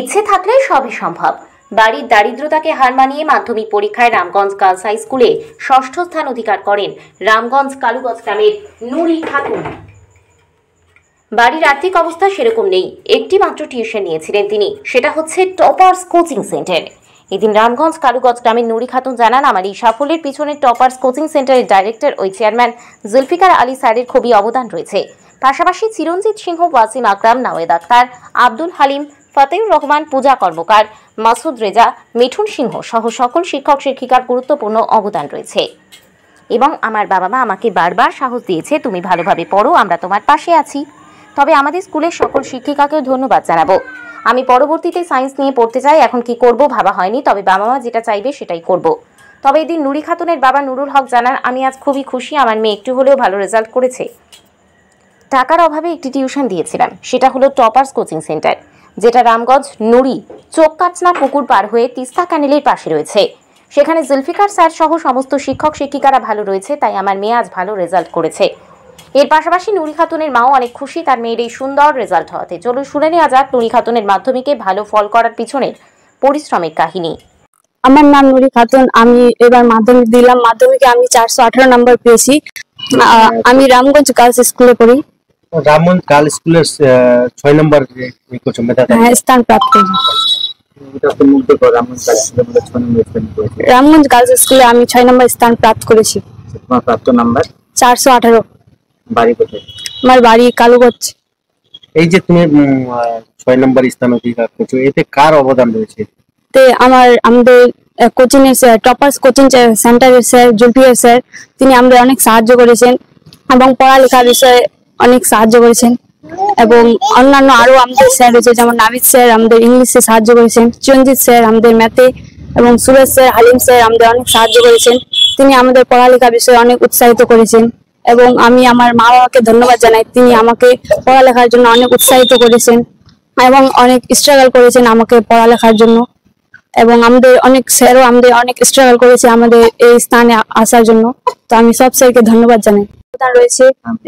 ইচ্ছে থাকলে সবই সম্ভব। বাড়ির দারিদ্রতাকে হার মানিয়ে মাধ্যমিক পরীক্ষায় রামগঞ্জ গার্লস হাই স্কুলে ষষ্ঠ স্থান অধিকার করেন রামগঞ্জ কালুগঞ্জ গ্রামের নুরি খাতুন। বাড়ির আর্থিক অবস্থা সেরকম নেই, একটি মাত্র টিউশন নিয়েছিলেন তিনি, সেটা হচ্ছে টপার্স কোচিং সেন্টার। এদিন রামগঞ্জ কালুগঞ্জ গ্রামের নুরি খাতুন জানান, আমার এই সাফল্যের পিছনে টপার্স কোচিং সেন্টারের ডাইরেক্টর ও চেয়ারম্যান জুলফিকার আলী স্যারের খুবই অবদান রয়েছে। পাশাপাশি চিরঞ্জিত সিংহ, ওয়াসিম আকরাম, নাওয়েদ আক্তার, আব্দুল হালিম, ফতেউর রহমান, পূজা কর্মকার, মাসুদ রেজা, মিঠুন সিংহ সহ সকল শিক্ষক শিক্ষিকার গুরুত্বপূর্ণ অবদান রয়েছে। এবং আমার বাবা মা আমাকে বারবার সাহস দিয়েছে, তুমি ভালোভাবে পড়ো, আমরা তোমার পাশে আছি। তবে আমাদের স্কুলের সকল শিক্ষিকাকেও ধন্যবাদ জানাবো। আমি পরবর্তীতে সায়েন্স নিয়ে পড়তে চাই, এখন কি করব ভাবা হয়নি, তবে বাবা মা যেটা চাইবে সেটাই করব। তবে এদিন নুরি খাতুনের বাবা নুরুল হক জানান, আমি আজ খুবই খুশি, আমার মেয়ে একটু হলেও ভালো রেজাল্ট করেছে। টাকার অভাবে একটি টিউশন দিয়েছিলাম, সেটা হলো টপার্স কোচিং সেন্টার, যেটা রামগঞ্জ নুরি চোখকাচনা পুকুর পার হয়ে তিস্তা ক্যানেলের পাশে রয়েছে। সেখানে জুলফিকার স্যার সহ সমস্ত শিক্ষক শিক্ষিকারা ভালো রয়েছে, তাই আমার মেয়ে আজ ভালো রেজাল্ট করেছে। এর পাশাপাশি নুরি খাতুনের মাও অনেক খুশি তার মেয়ের এই সুন্দর রেজাল্ট হওয়াতে। চলুন শুনে নেওয়া যাক নুরি খাতুনের মাধ্যমিকে ভালো ফল করার পিছনের পরিশ্রমের কাহিনী। আমার নাম নুরি খাতুন, আমি এবার মাধ্যমিক দিলাম। মাধ্যমিকে আমি 418 নম্বর পেয়েছি। আমি রামগঞ্জ গার্লস স্কুলে পড়ি। রামগঞ্জ গার্লস স্কুলের 6 নম্বর স্থান প্রাপ্ত। রামগঞ্জ গার্লস স্কুলে আমি 6 নম্বর স্থান প্রাপ্ত করেছি। তোমার প্রাপ্ত নাম্বার 418। বাড়ি কোথায়? আমার বাড়ি কালুগঞ্জ। এই যে তুমি 6 নম্বর স্থান অধিকার করেছো, এতে কার অবদান রয়েছে? আমাদের কোচিং এর স্যার, টপার্স কোচিং সেন্টারের স্যার জুলফিকার স্যার, তিনি আমাদের অনেক সাহায্য করেছেন এবং পড়ালেখার বিষয়ে অনেক সাহায্য করেছেন। এবং অন্যান্য আরো আমাদের স্যার রয়েছে, যেমন নাবিদ স্যার আমাদের ইংলিশে সাহায্য করেছেন, চিরঞ্জিত স্যার আমাদের ম্যাথে, এবং সুরেশ স্যার, হালিম স্যার আমাদের অনেক সাহায্য করেছেন। তিনি আমাদের পড়ালেখার বিষয়ে অনেক উৎসাহিত করেছেন এবং আমি আমার মা বাবাকে ধন্যবাদ জানাই, তিনি আমাকে পড়ালেখার জন্য অনেক উৎসাহিত করেছেন এবং অনেক স্ট্রাগল করেছেন আমাকে পড়ালেখার জন্য। এবং আমাদের অনেক স্যারও আমাদের অনেক স্ট্রাগল করেছে আমাদের এই স্থানে আসার জন্য। তো আমি সব স্যারকে ধন্যবাদ জানাই। রয়েছে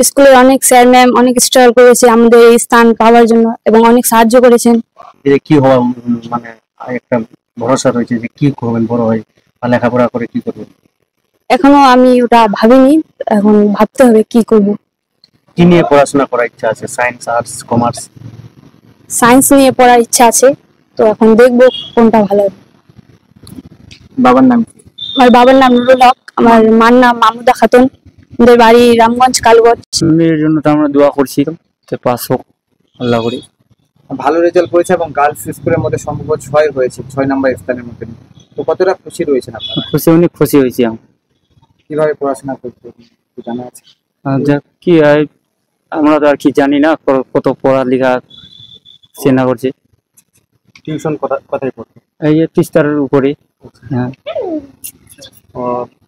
স্কুলের অনেক স্যার ম্যাম অনেক স্ট্রাগল করেছে আমাদের এই স্থান পাওয়ার জন্য এবং অনেক সাহায্য করেছেন। কি হওয়া মানে একটা ভরসা রয়েছে যে কি করবেন বড় হয়ে, লেখাপড়া করে কি করবেন? এখনো আমি ওটা ভাবিনি, এখন ভাবতে হবে কি করব। কি নিয়ে পড়াশোনা করার ইচ্ছা আছে? Science, arts, commerce? সায়েন্স নিয়ে পড়ার ইচ্ছা আছে, তো এখন দেখবো কোনটা ভালো হবে। বাবার নাম কি? আমার বাবার নাম নুরুল হক, আমার মার নাম মামুদা খাতুন, আমাদের বাড়ি রামগঞ্জ কালুগঞ্জ। মেয়ের জন্য তো আমরা দোয়া করছি, তো পাস হোক আল্লাহ করি। ভালো রেজাল্ট করেছে এবং গার্লস স্কুলের মধ্যে সম্ভবত 6 হয়েছে, 6 নম্বর স্থানের মধ্যে। তো কতটা খুশি রয়েছেন আপনারা? খুশি, অনেক খুশি হয়েছি আমি। কিভাবে পড়াশোনা করতে জানা আছে? কি আমরা তো আর কি জানি না কত পড়ালেখা চেনা করছে। টিউশন কোথায় পড়তে? এই যে তিস্তার উপরে। হ্যাঁ,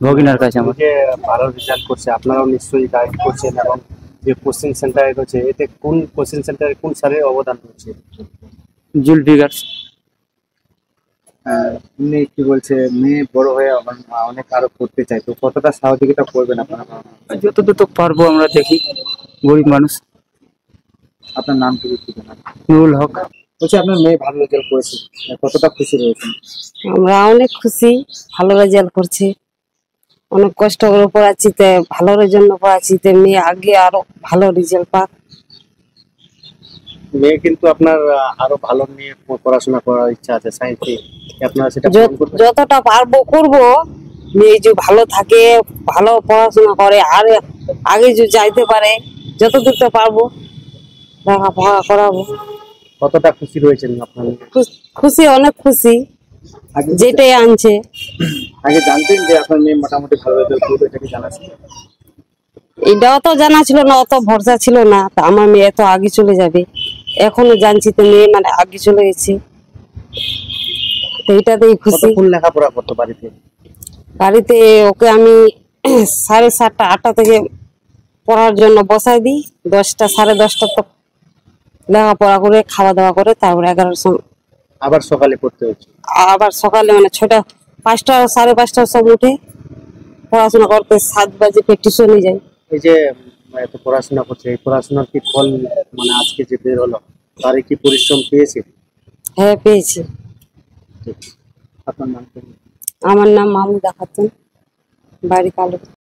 ভগিনার কাছে। আমার যে ভালো রেজাল্ট করছে, আপনারাও নিশ্চয়ই গাইড করছেন, এবং যে কোচিং সেন্টারে রয়েছে, এতে কোন কোচিং সেন্টারে কোন স্যারের অবদান রয়েছে? জুলফিকার। এমনি কি বলছে, মেয়ে বড় হয়ে অনেক আরো করতে চাই, তো কতটা সহযোগিতা করবেন আপনারা? যতদূর পারবো আমরা, দেখি, গরিব মানুষ। আপনার নাম কি জানান? নুরুল হক। বলছি আপনার মেয়ে ভালো রেজাল্ট করেছে, কতটা খুশি রয়েছেন? আমরা অনেক খুশি, ভালো রেজাল্ট করছে, অনেক কষ্ট করে পড়াচ্ছি, ভালোর জন্য পড়াচ্ছি, মেয়ে আগে আরো ভালো রেজাল্ট পাক। মেয়ে কিন্তু আপনার আরো ভালো নিয়ে পড়াশোনা করার ইচ্ছা আছে, সায়েন্স নিয়ে, আপনারা সেটা যতটা পারবো করবো। মেয়ে যে ভালো থাকে, ভালো পড়াশোনা করে, আর আগে যে যাইতে পারে, যতদূর তো পারবো লেখাপড়া করাবো। কতটা খুশি রয়েছেন আপনার? খুশি, অনেক খুশি, যেটাই আনছে। আগে জানতেন যে আপনার মেয়ে মোটামুটি ভালো রেজাল্ট করবে, এটা কি জানা ছিল? এটা অত জানা ছিল না, অত ভরসা ছিল না। তা আমার মেয়ে এত আগে চলে যাবে এখনো জানছি, তো মেয়ে মানে আগে চলে গেছে, এইটাতেই খুশি। কোন লেখাপড়া করতে বাড়িতে? বাড়িতে ওকে আমি 7:30 8টা থেকে পড়ার জন্য বসাই দিই, 10টা 10:30 তক লেখাপড়া করে খাওয়া দাওয়া করে, তারপরে 11টার সময় আবার সকালে পড়তে হচ্ছে। আবার সকালে মানে 6টা 5টা 5:30টার সময় উঠে পড়াশোনা করতে 7 বাজে টিউশনে যাই। এই যে এত পড়াশোনা করছে, এই পড়াশোনার কি ফল মানে আজকে যে বের হলো, তার কি পরিশ্রম পেয়েছে? হ্যাঁ পেয়েছি। আপনার নাম কি? আমার নাম মামুদা খাতুন, বাড়ি কালো।